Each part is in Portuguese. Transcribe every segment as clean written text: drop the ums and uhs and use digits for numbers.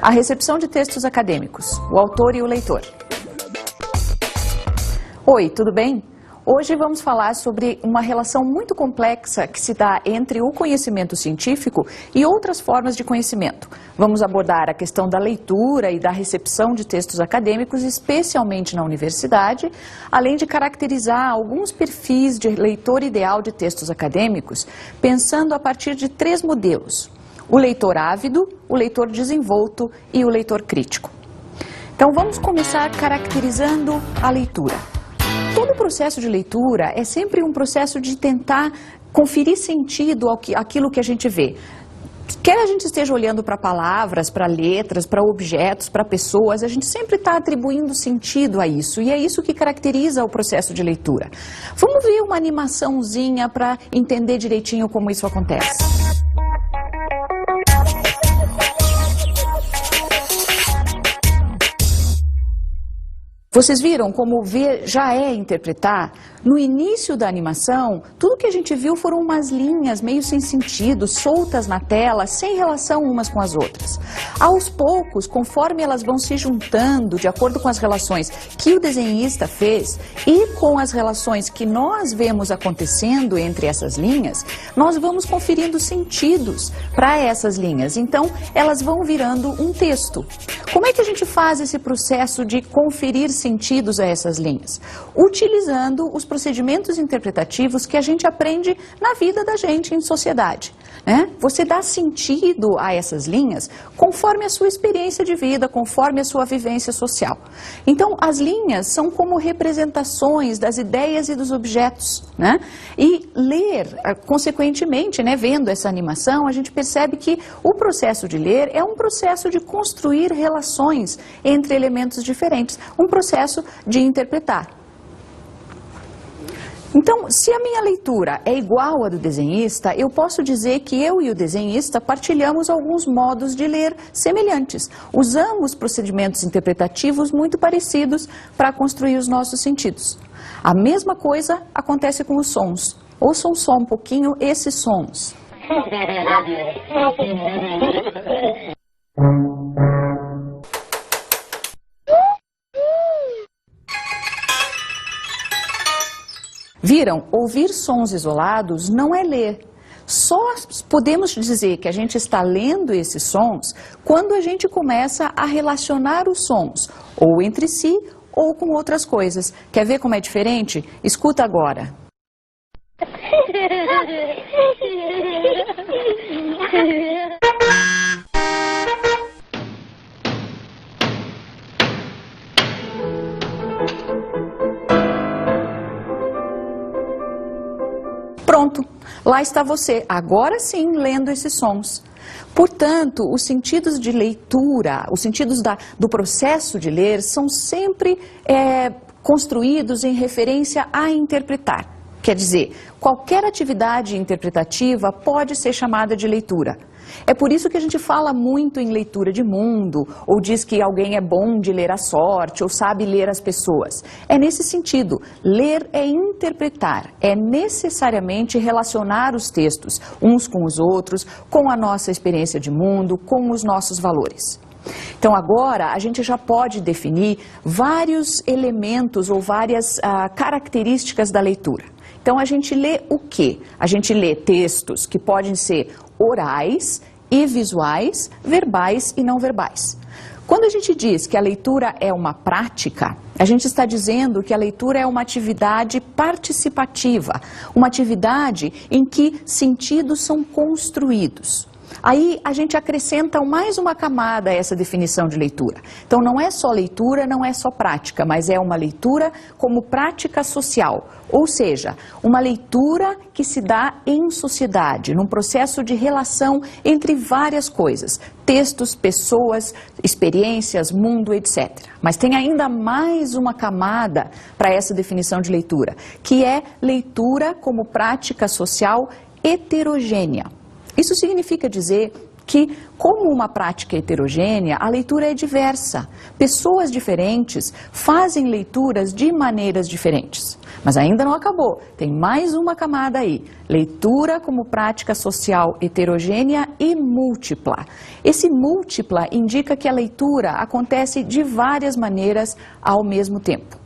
A recepção de textos acadêmicos, o autor e o leitor. Oi, tudo bem? Hoje vamos falar sobre uma relação muito complexa que se dá entre o conhecimento científico e outras formas de conhecimento. Vamos abordar a questão da leitura e da recepção de textos acadêmicos, especialmente na universidade, além de caracterizar alguns perfis de leitor ideal de textos acadêmicos, pensando a partir de 3 modelos: o leitor ávido, o leitor desenvolto e o leitor crítico. Então vamos começar caracterizando a leitura. Todo o processo de leitura é sempre um processo de tentar conferir sentido àquilo que a gente vê. Quer a gente esteja olhando para palavras, para letras, para objetos, para pessoas, a gente sempre está atribuindo sentido a isso, e é isso que caracteriza o processo de leitura. Vamos ver uma animaçãozinha para entender direitinho como isso acontece. Vocês viram como ver já é interpretar? No início da animação, tudo que a gente viu foram umas linhas meio sem sentido, soltas na tela, sem relação umas com as outras. Aos poucos, conforme elas vão se juntando, de acordo com as relações que o desenhista fez e com as relações que nós vemos acontecendo entre essas linhas, nós vamos conferindo sentidos para essas linhas. Então, elas vão virando um texto. Como é que a gente faz esse processo de conferir sentidos a essas linhas? Utilizando os procedimentos interpretativos que a gente aprende na vida da gente em sociedade, né? Você dá sentido a essas linhas conforme a sua experiência de vida, conforme a sua vivência social. Então, as linhas são como representações das ideias e dos objetos, né? E ler, consequentemente, né, vendo essa animação, a gente percebe que o processo de ler é um processo de construir relações entre elementos diferentes, um processo de interpretar. Então, se a minha leitura é igual à do desenhista, eu posso dizer que eu e o desenhista partilhamos alguns modos de ler semelhantes. Usamos procedimentos interpretativos muito parecidos para construir os nossos sentidos. A mesma coisa acontece com os sons. Ouçam só um pouquinho esses sons. Viram? Ouvir sons isolados não é ler. Só podemos dizer que a gente está lendo esses sons quando a gente começa a relacionar os sons, ou entre si, ou com outras coisas. Quer ver como é diferente? Escuta agora. Pronto, lá está você, agora sim, lendo esses sons. Portanto, os sentidos de leitura, os sentidos do processo de ler são sempre construídos em referência a interpretar. Quer dizer, qualquer atividade interpretativa pode ser chamada de leitura. É por isso que a gente fala muito em leitura de mundo, ou diz que alguém é bom de ler a sorte, ou sabe ler as pessoas. É nesse sentido, ler é interpretar, é necessariamente relacionar os textos uns com os outros, com a nossa experiência de mundo, com os nossos valores. Então agora a gente já pode definir vários elementos ou várias características da leitura. Então a gente lê o quê? A gente lê textos que podem ser orais e visuais, verbais e não verbais. Quando a gente diz que a leitura é uma prática, a gente está dizendo que a leitura é uma atividade participativa, uma atividade em que sentidos são construídos. Aí a gente acrescenta mais uma camada a essa definição de leitura. Então não é só leitura, não é só prática, mas é uma leitura como prática social. Ou seja, uma leitura que se dá em sociedade, num processo de relação entre várias coisas. Textos, pessoas, experiências, mundo, etc. Mas tem ainda mais uma camada para essa definição de leitura, que é leitura como prática social heterogênea. Isso significa dizer que, como uma prática heterogênea, a leitura é diversa. Pessoas diferentes fazem leituras de maneiras diferentes. Mas ainda não acabou, tem mais uma camada aí. Leitura como prática social heterogênea e múltipla. Esse múltipla indica que a leitura acontece de várias maneiras ao mesmo tempo.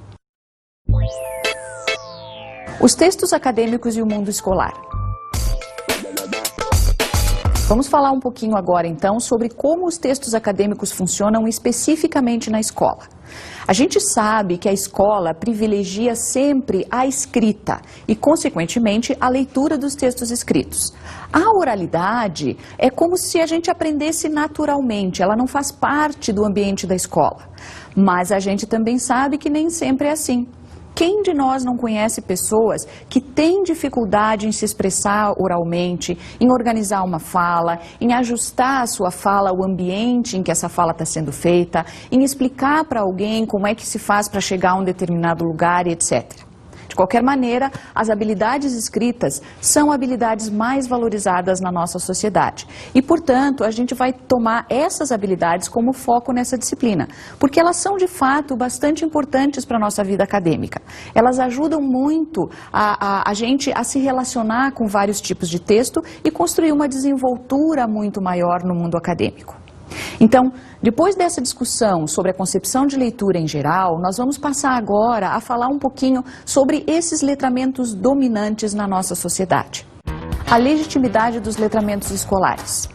Os textos acadêmicos e o mundo escolar. Vamos falar um pouquinho agora, então, sobre como os textos acadêmicos funcionam especificamente na escola. A gente sabe que a escola privilegia sempre a escrita e, consequentemente, a leitura dos textos escritos. A oralidade é como se a gente aprendesse naturalmente, ela não faz parte do ambiente da escola. Mas a gente também sabe que nem sempre é assim. Quem de nós não conhece pessoas que têm dificuldade em se expressar oralmente, em organizar uma fala, em ajustar a sua fala ao ambiente em que essa fala está sendo feita, em explicar para alguém como é que se faz para chegar a um determinado lugar e etc. De qualquer maneira, as habilidades escritas são habilidades mais valorizadas na nossa sociedade. E, portanto, a gente vai tomar essas habilidades como foco nessa disciplina, porque elas são, de fato, bastante importantes para a nossa vida acadêmica. Elas ajudam muito a gente a se relacionar com vários tipos de texto e construir uma desenvoltura muito maior no mundo acadêmico. Então, depois dessa discussão sobre a concepção de leitura em geral, nós vamos passar agora a falar um pouquinho sobre esses letramentos dominantes na nossa sociedade. A legitimidade dos letramentos escolares.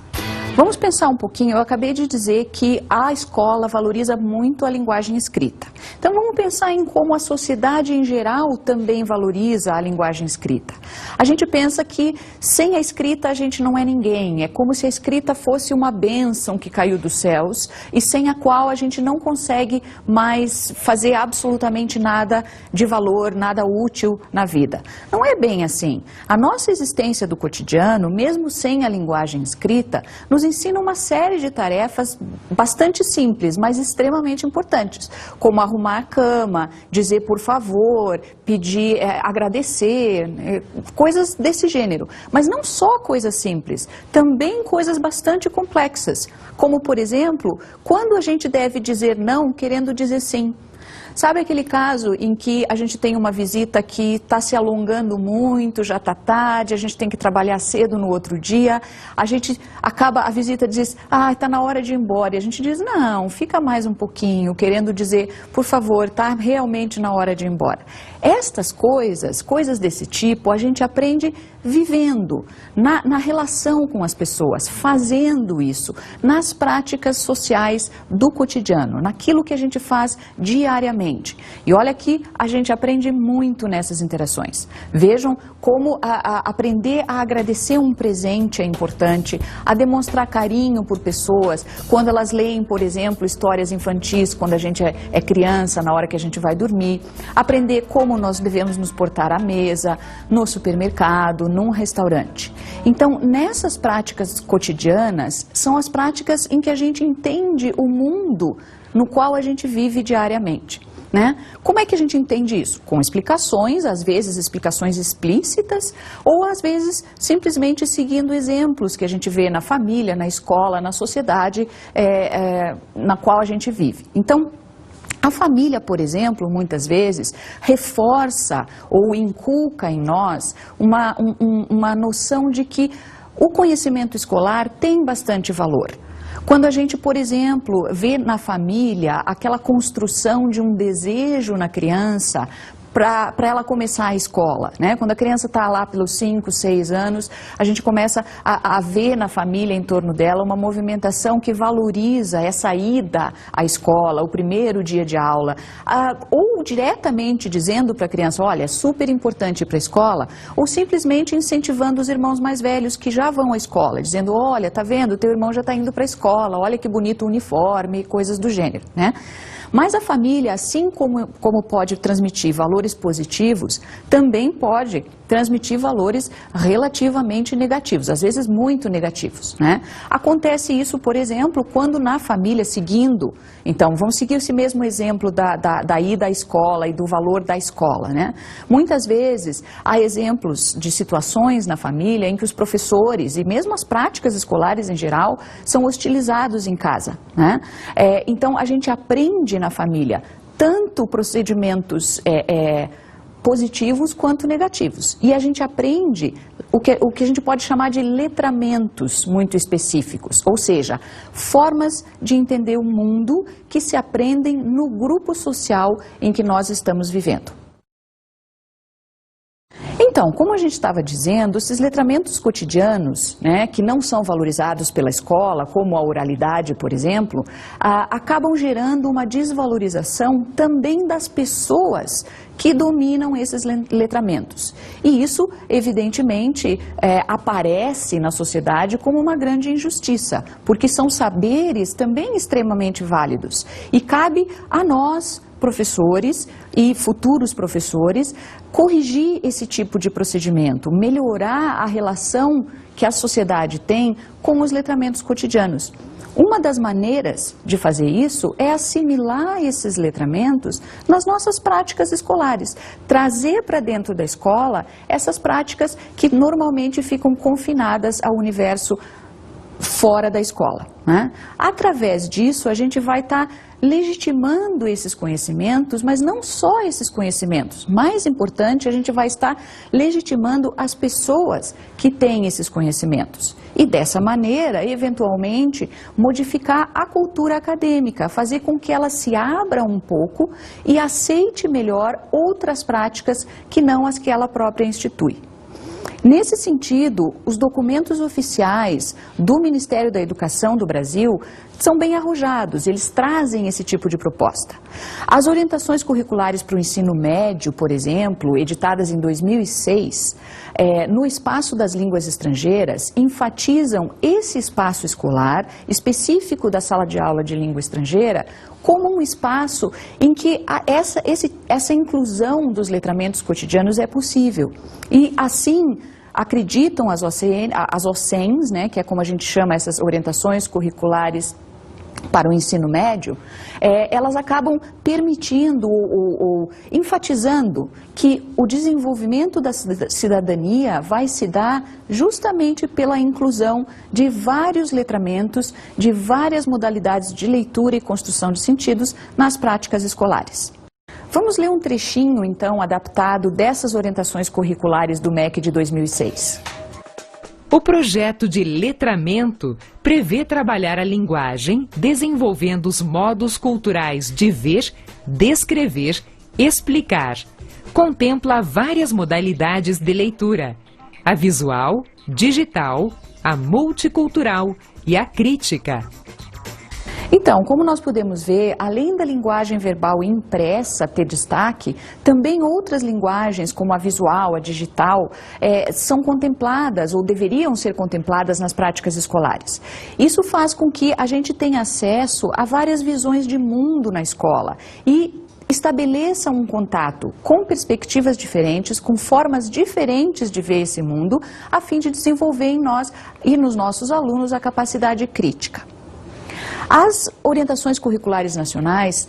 Vamos pensar um pouquinho, eu acabei de dizer que a escola valoriza muito a linguagem escrita. Então vamos pensar em como a sociedade em geral também valoriza a linguagem escrita. A gente pensa que sem a escrita a gente não é ninguém, é como se a escrita fosse uma bênção que caiu dos céus e sem a qual a gente não consegue mais fazer absolutamente nada de valor, nada útil na vida. Não é bem assim. A nossa existência do cotidiano, mesmo sem a linguagem escrita, nos ensina uma série de tarefas bastante simples, mas extremamente importantes, como arrumar a cama, dizer por favor, pedir, agradecer, coisas desse gênero. Mas não só coisas simples, também coisas bastante complexas, como, por exemplo, quando a gente deve dizer não querendo dizer sim. Sabe aquele caso em que a gente tem uma visita que está se alongando muito, já está tarde, a gente tem que trabalhar cedo no outro dia, a visita diz, está na hora de ir embora, e a gente diz, não, fica mais um pouquinho, querendo dizer, por favor, está realmente na hora de ir embora. Estas coisas desse tipo, a gente aprende vivendo, na relação com as pessoas, fazendo isso, nas práticas sociais do cotidiano, naquilo que a gente faz diariamente. E olha que a gente aprende muito nessas interações. Vejam como aprender a agradecer um presente é importante, a demonstrar carinho por pessoas, quando elas leem, por exemplo, histórias infantis, quando a gente é criança, na hora que a gente vai dormir, aprender como nós devemos nos portar à mesa, no supermercado, num restaurante. Então, nessas práticas cotidianas, são as práticas em que a gente entende o mundo no qual a gente vive diariamente. Né? Como é que a gente entende isso? Com explicações, às vezes explicações explícitas, ou às vezes simplesmente seguindo exemplos que a gente vê na família, na escola, na sociedade na qual a gente vive. Então, a família, por exemplo, muitas vezes reforça ou inculca em nós uma noção de que o conhecimento escolar tem bastante valor. Quando a gente, por exemplo, vê na família aquela construção de um desejo na criança para ela começar a escola, né? Quando a criança está lá pelos 5, 6 anos, a gente começa a ver na família em torno dela uma movimentação que valoriza essa ida à escola, o primeiro dia de aula, ou diretamente dizendo para a criança, olha, é super importante ir para a escola, ou simplesmente incentivando os irmãos mais velhos que já vão à escola, dizendo, olha, tá vendo, teu irmão já está indo para a escola, olha que bonito o uniforme, coisas do gênero, né? Mas a família, assim como pode transmitir valores positivos, também pode transmitir valores relativamente negativos, às vezes muito negativos, né? Acontece isso, por exemplo, quando na família, então vamos seguir esse mesmo exemplo da ida à escola e do valor da escola, né? Muitas vezes há exemplos de situações na família em que os professores e mesmo as práticas escolares em geral são hostilizados em casa, né? Então a gente aprende na família tanto procedimentos positivos quanto negativos. E a gente aprende o que a gente pode chamar de letramentos muito específicos, ou seja, formas de entender o mundo que se aprendem no grupo social em que nós estamos vivendo. Então, como a gente estava dizendo, esses letramentos cotidianos, né, que não são valorizados pela escola, como a oralidade, por exemplo, acabam gerando uma desvalorização também das pessoas que dominam esses letramentos. E isso, evidentemente, aparece na sociedade como uma grande injustiça, porque são saberes também extremamente válidos. E cabe a nós, professores e futuros professores, corrigir esse tipo de procedimento, melhorar a relação que a sociedade tem com os letramentos cotidianos. Uma das maneiras de fazer isso é assimilar esses letramentos nas nossas práticas escolares, trazer para dentro da escola essas práticas que normalmente ficam confinadas ao universo fora da escola, né? Através disso, a gente vai estar legitimando esses conhecimentos, mas não só esses conhecimentos. Mais importante, a gente vai estar legitimando as pessoas que têm esses conhecimentos. E dessa maneira, eventualmente, modificar a cultura acadêmica, fazer com que ela se abra um pouco e aceite melhor outras práticas que não as que ela própria institui. Nesse sentido, os documentos oficiais do Ministério da Educação do Brasil são bem arrojados, eles trazem esse tipo de proposta. As orientações curriculares para o ensino médio, por exemplo, editadas em 2006, no espaço das línguas estrangeiras, enfatizam esse espaço escolar específico da sala de aula de língua estrangeira como um espaço em que essa inclusão dos letramentos cotidianos é possível. E assim, acreditam as OCENs, né, que é como a gente chama essas orientações curriculares para o ensino médio, elas acabam permitindo ou enfatizando que o desenvolvimento da cidadania vai se dar justamente pela inclusão de vários letramentos, de várias modalidades de leitura e construção de sentidos nas práticas escolares. Vamos ler um trechinho, então, adaptado dessas orientações curriculares do MEC de 2006. O projeto de letramento prevê trabalhar a linguagem, desenvolvendo os modos culturais de ver, descrever, explicar. Contempla várias modalidades de leitura: a visual, digital, a multicultural e a crítica. Então, como nós podemos ver, além da linguagem verbal impressa ter destaque, também outras linguagens, como a visual, a digital, são contempladas ou deveriam ser contempladas nas práticas escolares. Isso faz com que a gente tenha acesso a várias visões de mundo na escola e estabeleça um contato com perspectivas diferentes, com formas diferentes de ver esse mundo, a fim de desenvolver em nós e nos nossos alunos a capacidade crítica. As orientações curriculares nacionais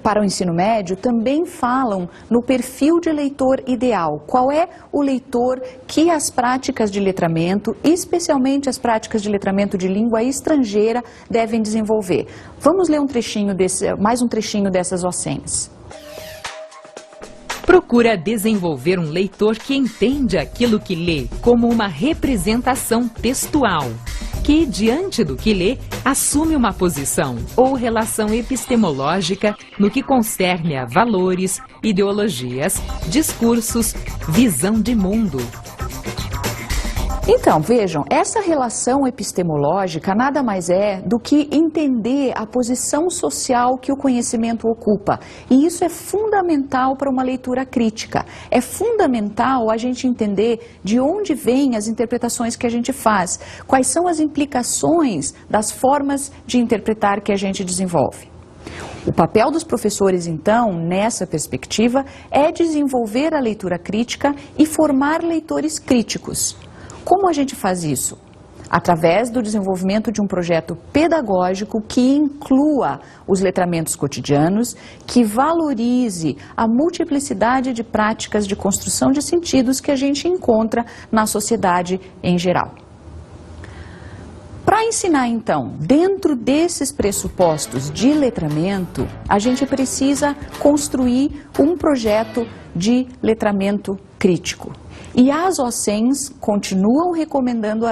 para o ensino médio também falam no perfil de leitor ideal. Qual é o leitor que as práticas de letramento, especialmente as práticas de letramento de língua estrangeira, devem desenvolver? Vamos ler mais um trechinho dessas OCENs. Procura desenvolver um leitor que entende aquilo que lê como uma representação textual, que, diante do que lê, assume uma posição ou relação epistemológica no que concerne a valores, ideologias, discursos, visão de mundo. Então, vejam, essa relação epistemológica nada mais é do que entender a posição social que o conhecimento ocupa. E isso é fundamental para uma leitura crítica. É fundamental a gente entender de onde vêm as interpretações que a gente faz, quais são as implicações das formas de interpretar que a gente desenvolve. O papel dos professores, então, nessa perspectiva, é desenvolver a leitura crítica e formar leitores críticos. Como a gente faz isso? Através do desenvolvimento de um projeto pedagógico que inclua os letramentos cotidianos, que valorize a multiplicidade de práticas de construção de sentidos que a gente encontra na sociedade em geral. Para ensinar, então, dentro desses pressupostos de letramento, a gente precisa construir um projeto de letramento crítico. E as OCENs continuam recomendando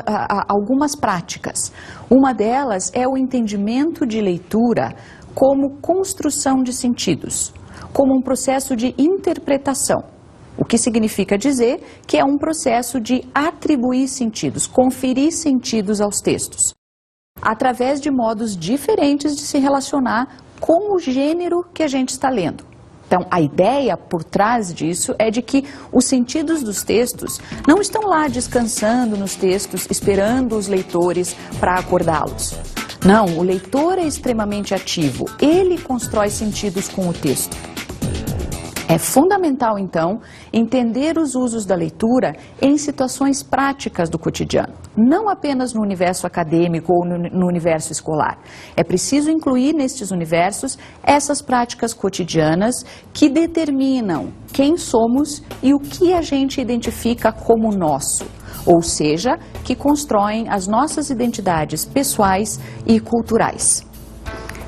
algumas práticas. Uma delas é o entendimento de leitura como construção de sentidos, como um processo de interpretação. O que significa dizer que é um processo de atribuir sentidos, conferir sentidos aos textos, através de modos diferentes de se relacionar com o gênero que a gente está lendo. Então, a ideia por trás disso é de que os sentidos dos textos não estão lá descansando nos textos, esperando os leitores para acordá-los. Não, o leitor é extremamente ativo, ele constrói sentidos com o texto. É fundamental, então, entender os usos da leitura em situações práticas do cotidiano, não apenas no universo acadêmico ou no universo escolar. É preciso incluir nestes universos essas práticas cotidianas que determinam quem somos e o que a gente identifica como nosso, ou seja, que constroem as nossas identidades pessoais e culturais.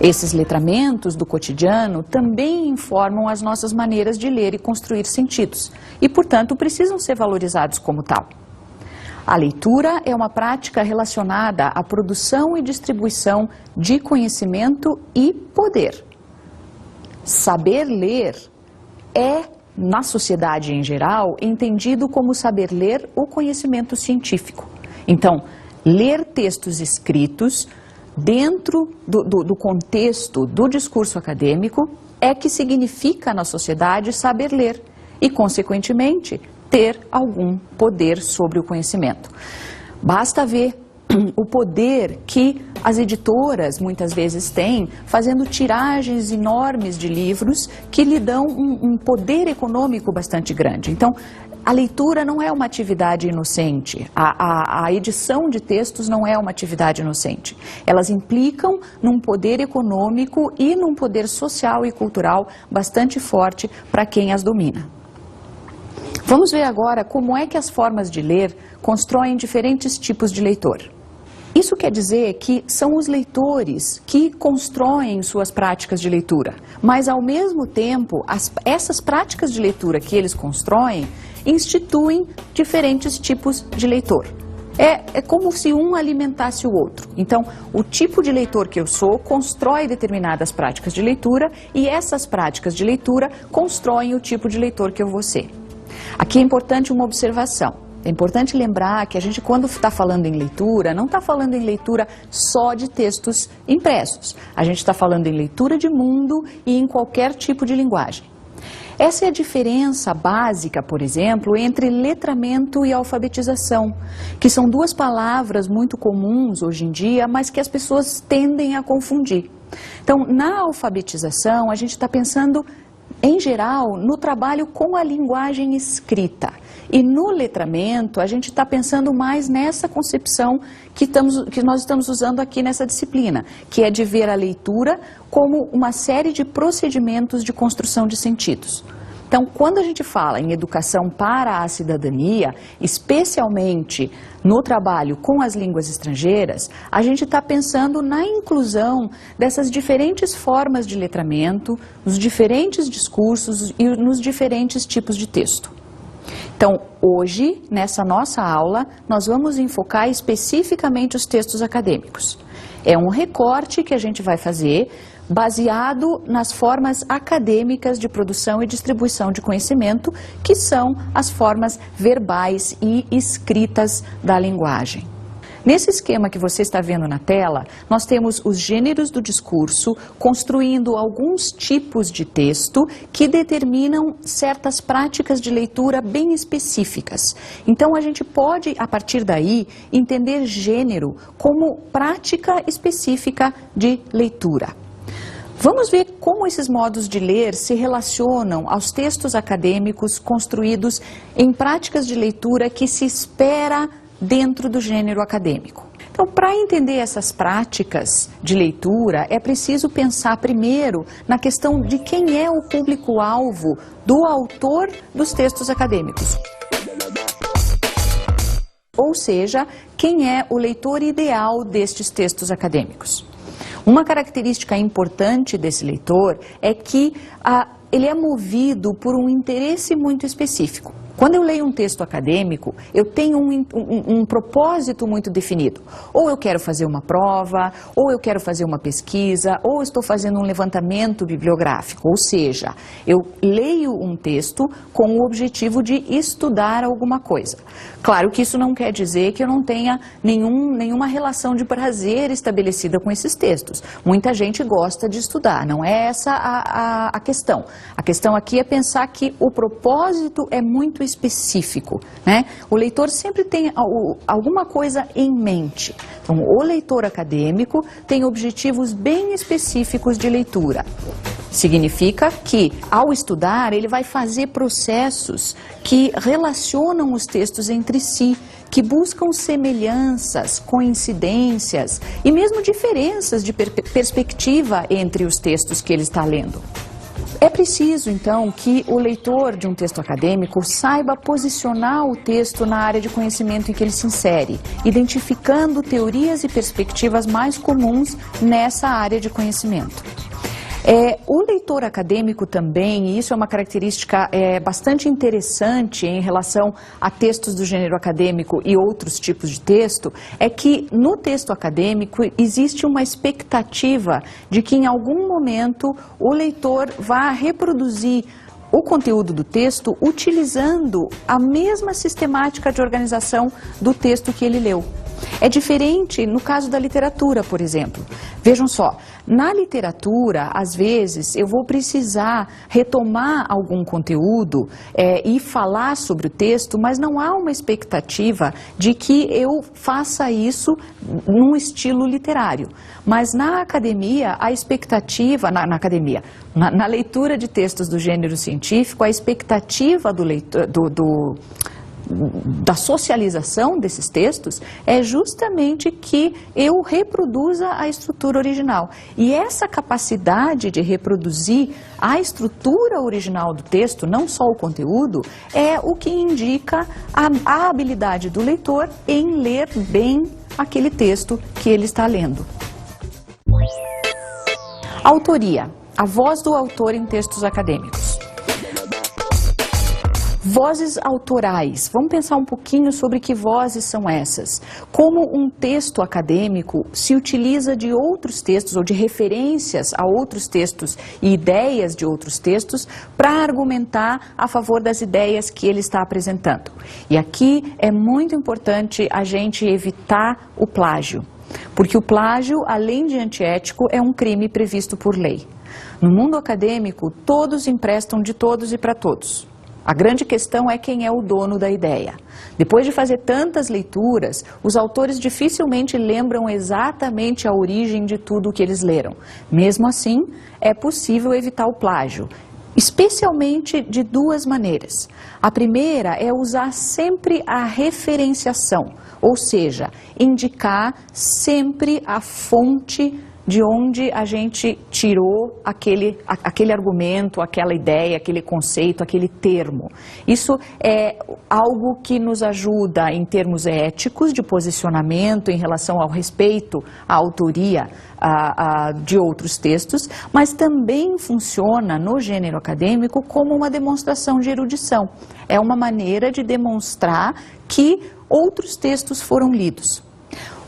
Esses letramentos do cotidiano também informam as nossas maneiras de ler e construir sentidos e, portanto, precisam ser valorizados como tal. A leitura é uma prática relacionada à produção e distribuição de conhecimento e poder. Saber ler é, na sociedade em geral, entendido como saber ler o conhecimento científico. Então, ler textos escritos dentro do contexto do discurso acadêmico é que significa na sociedade saber ler e, consequentemente, ter algum poder sobre o conhecimento. Basta ver o poder que as editoras muitas vezes têm, fazendo tiragens enormes de livros que lhe dão um poder econômico bastante grande. Então, a leitura não é uma atividade inocente, a edição de textos não é uma atividade inocente. Elas implicam num poder econômico e num poder social e cultural bastante forte para quem as domina. Vamos ver agora como é que as formas de ler constroem diferentes tipos de leitor. Isso quer dizer que são os leitores que constroem suas práticas de leitura, mas ao mesmo tempo, essas práticas de leitura que eles constroem instituem diferentes tipos de leitor. É como se um alimentasse o outro. Então, o tipo de leitor que eu sou constrói determinadas práticas de leitura e essas práticas de leitura constroem o tipo de leitor que eu vou ser. Aqui é importante uma observação. É importante lembrar que a gente, quando está falando em leitura, não está falando em leitura só de textos impressos. A gente está falando em leitura de mundo e em qualquer tipo de linguagem. Essa é a diferença básica, por exemplo, entre letramento e alfabetização, que são duas palavras muito comuns hoje em dia, mas que as pessoas tendem a confundir. Então, na alfabetização, a gente está pensando, em geral, no trabalho com a linguagem escrita. E no letramento, a gente está pensando mais nessa concepção que nós estamos usando aqui nessa disciplina, que é de ver a leitura como uma série de procedimentos de construção de sentidos. Então, quando a gente fala em educação para a cidadania, especialmente no trabalho com as línguas estrangeiras, a gente está pensando na inclusão dessas diferentes formas de letramento, nos diferentes discursos e nos diferentes tipos de texto. Então, hoje, nessa nossa aula, nós vamos enfocar especificamente os textos acadêmicos. É um recorte que a gente vai fazer baseado nas formas acadêmicas de produção e distribuição de conhecimento, que são as formas verbais e escritas da linguagem. Nesse esquema que você está vendo na tela, nós temos os gêneros do discurso construindo alguns tipos de texto que determinam certas práticas de leitura bem específicas. Então, a gente pode, a partir daí, entender gênero como prática específica de leitura. Vamos ver como esses modos de ler se relacionam aos textos acadêmicos construídos em práticas de leitura que se espera dentro do gênero acadêmico. Então, para entender essas práticas de leitura, é preciso pensar primeiro na questão de quem é o público-alvo do autor dos textos acadêmicos. Ou seja, quem é o leitor ideal destes textos acadêmicos. Uma característica importante desse leitor é que ele é movido por um interesse muito específico. Quando eu leio um texto acadêmico, eu tenho um propósito muito definido. Ou eu quero fazer uma prova, ou eu quero fazer uma pesquisa, ou estou fazendo um levantamento bibliográfico. Ou seja, eu leio um texto com o objetivo de estudar alguma coisa. Claro que isso não quer dizer que eu não tenha nenhuma relação de prazer estabelecida com esses textos. Muita gente gosta de estudar, não é essa a questão. A questão aqui é pensar que o propósito é muito específico, né? O leitor sempre tem alguma coisa em mente. Então, o leitor acadêmico tem objetivos bem específicos de leitura. Significa que, ao estudar, ele vai fazer processos que relacionam os textos entre si, que buscam semelhanças, coincidências e mesmo diferenças de perspectiva entre os textos que ele está lendo. É preciso, então, que o leitor de um texto acadêmico saiba posicionar o texto na área de conhecimento em que ele se insere, identificando teorias e perspectivas mais comuns nessa área de conhecimento. O leitor acadêmico também, e isso é uma característica bastante interessante em relação a textos do gênero acadêmico e outros tipos de texto, é que no texto acadêmico existe uma expectativa de que em algum momento o leitor vá reproduzir o conteúdo do texto utilizando a mesma sistemática de organização do texto que ele leu. É diferente no caso da literatura, por exemplo. Vejam só, na literatura, às vezes, eu vou precisar retomar algum conteúdo e falar sobre o texto, mas não há uma expectativa de que eu faça isso num estilo literário. Mas na academia, a expectativa, na leitura de textos do gênero científico, a expectativa do leitor, da socialização desses textos é justamente que eu reproduza a estrutura original. E essa capacidade de reproduzir a estrutura original do texto, não só o conteúdo, é o que indica a habilidade do leitor em ler bem aquele texto que ele está lendo. Autoria, a voz do autor em textos acadêmicos. Vozes autorais. Vamos pensar um pouquinho sobre que vozes são essas. Como um texto acadêmico se utiliza de outros textos ou de referências a outros textos e ideias de outros textos para argumentar a favor das ideias que ele está apresentando. E aqui é muito importante a gente evitar o plágio, porque o plágio, além de antiético, é um crime previsto por lei. No mundo acadêmico, todos emprestam de todos e para todos. A grande questão é quem é o dono da ideia. Depois de fazer tantas leituras, os autores dificilmente lembram exatamente a origem de tudo o que eles leram. Mesmo assim, é possível evitar o plágio, especialmente de duas maneiras. A primeira é usar sempre a referenciação, ou seja, indicar sempre a fonte de onde a gente tirou aquele argumento, aquela ideia, aquele conceito, aquele termo. Isso é algo que nos ajuda em termos éticos, de posicionamento em relação ao respeito à autoria de outros textos, mas também funciona no gênero acadêmico como uma demonstração de erudição. É uma maneira de demonstrar que outros textos foram lidos.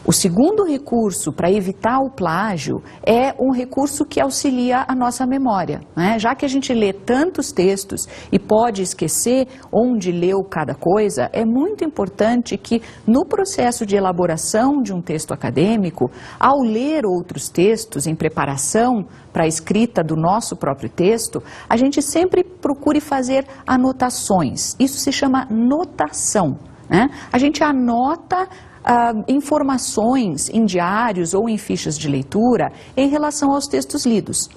O segundo recurso para evitar o plágio é um recurso que auxilia a nossa memória, né? Já que a gente lê tantos textos e pode esquecer onde leu cada coisa, é muito importante que no processo de elaboração de um texto acadêmico, ao ler outros textos em preparação para a escrita do nosso próprio texto, a gente sempre procure fazer anotações. Isso se chama notação, né? A gente anota informações em diários ou em fichas de leitura em relação aos textos lidos.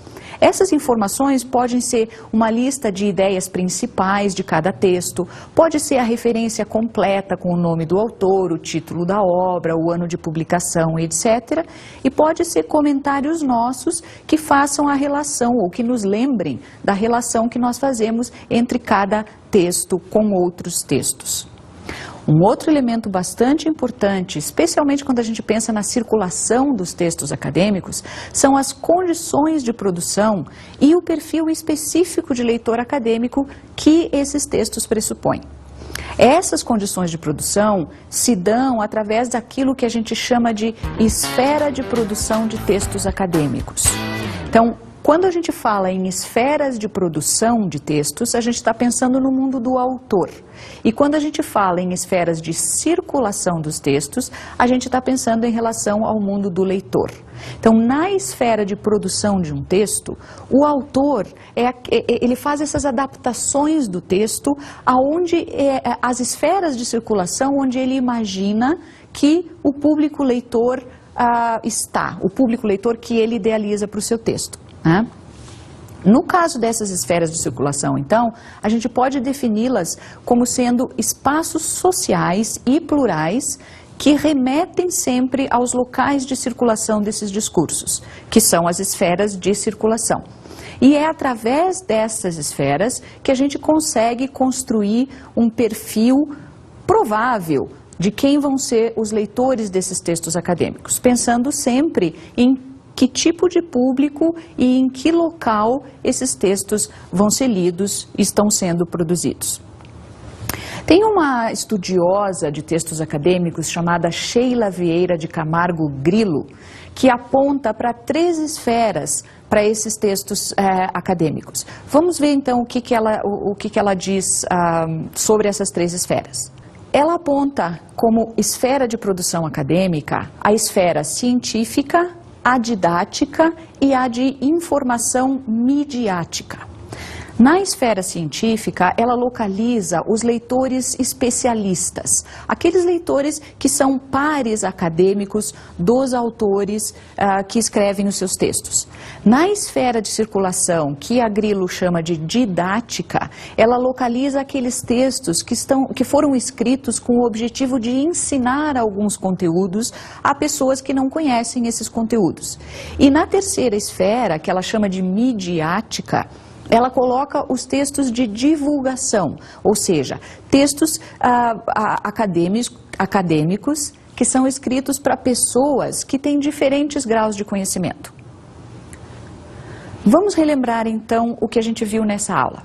Essas informações podem ser uma lista de ideias principais de cada texto, pode ser a referência completa com o nome do autor, o título da obra, o ano de publicação, etc. E pode ser comentários nossos que façam a relação ou que nos lembrem da relação que nós fazemos entre cada texto com outros textos. Um outro elemento bastante importante, especialmente quando a gente pensa na circulação dos textos acadêmicos, são as condições de produção e o perfil específico de leitor acadêmico que esses textos pressupõem. Essas condições de produção se dão através daquilo que a gente chama de esfera de produção de textos acadêmicos. Então, quando a gente fala em esferas de produção de textos, a gente está pensando no mundo do autor. E quando a gente fala em esferas de circulação dos textos, a gente está pensando em relação ao mundo do leitor. Então, na esfera de produção de um texto, o autor, ele faz essas adaptações do texto aonde as esferas de circulação onde ele imagina que o público leitor está, o público leitor que ele idealiza para o seu texto. No caso dessas esferas de circulação, então, a gente pode defini-las como sendo espaços sociais e plurais que remetem sempre aos locais de circulação desses discursos, que são as esferas de circulação. E é através dessas esferas que a gente consegue construir um perfil provável de quem vão ser os leitores desses textos acadêmicos, pensando sempre em que tipo de público e em que local esses textos vão ser lidos e estão sendo produzidos. Tem uma estudiosa de textos acadêmicos chamada Sheila Vieira de Camargo Grilo, que aponta para 3 esferas para esses textos acadêmicos. Vamos ver então o que ela diz sobre essas 3 esferas. Ela aponta como esfera de produção acadêmica a esfera científica, a didática e a de informação midiática. Na esfera científica, ela localiza os leitores especialistas, aqueles leitores que são pares acadêmicos dos autores que escrevem os seus textos. Na esfera de circulação, que a Grilo chama de didática, ela localiza aqueles textos que foram escritos com o objetivo de ensinar alguns conteúdos a pessoas que não conhecem esses conteúdos. E na terceira esfera, que ela chama de midiática, ela coloca os textos de divulgação, ou seja, textos acadêmicos que são escritos para pessoas que têm diferentes graus de conhecimento. Vamos relembrar então o que a gente viu nessa aula.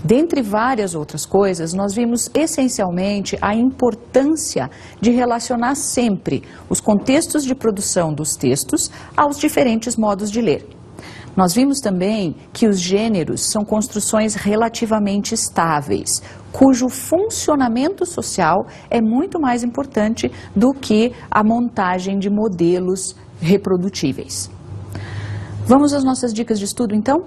Dentre várias outras coisas, nós vimos essencialmente a importância de relacionar sempre os contextos de produção dos textos aos diferentes modos de ler. Nós vimos também que os gêneros são construções relativamente estáveis, cujo funcionamento social é muito mais importante do que a montagem de modelos reprodutíveis. Vamos às nossas dicas de estudo, então?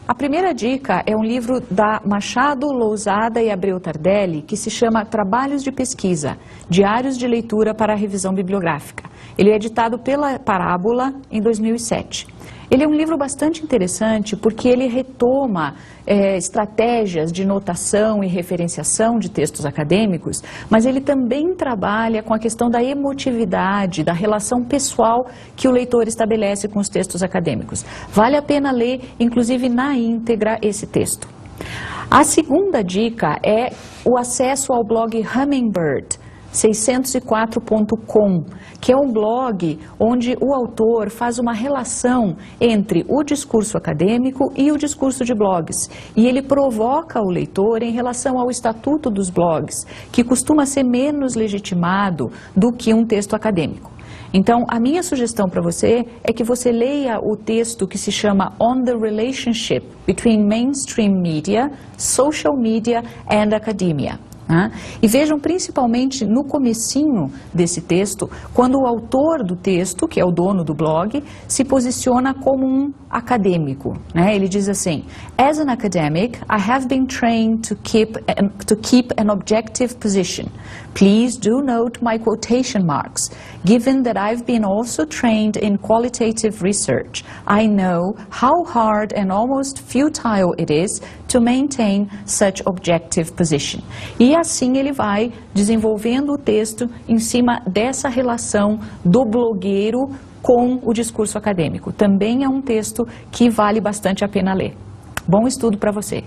A primeira dica é um livro da Machado, Lousada e Abreu Tardelli, que se chama Trabalhos de Pesquisa, Diários de Leitura para a Revisão Bibliográfica. Ele é editado pela Parábola em 2007. Ele é um livro bastante interessante porque ele retoma estratégias de notação e referenciação de textos acadêmicos, mas ele também trabalha com a questão da emotividade, da relação pessoal que o leitor estabelece com os textos acadêmicos. Vale a pena ler, inclusive na íntegra, esse texto. A segunda dica é o acesso ao blog Hummingbird, 604.com, que é um blog onde o autor faz uma relação entre o discurso acadêmico e o discurso de blogs. E ele provoca o leitor em relação ao estatuto dos blogs, que costuma ser menos legitimado do que um texto acadêmico. Então, a minha sugestão para você é que você leia o texto que se chama On the Relationship Between Mainstream Media, Social Media and Academia. Né? E vejam principalmente no comecinho desse texto, quando o autor do texto, que é o dono do blog, se posiciona como um acadêmico. Né? Ele diz assim: As an academic, I have been trained to keep an objective position. Please do note my quotation marks. Given that I've been also trained in qualitative research, I know how hard and almost futile it is to maintain such objective position. E assim ele vai desenvolvendo o texto em cima dessa relação do blogueiro com o discurso acadêmico. Também é um texto que vale bastante a pena ler. Bom estudo para você!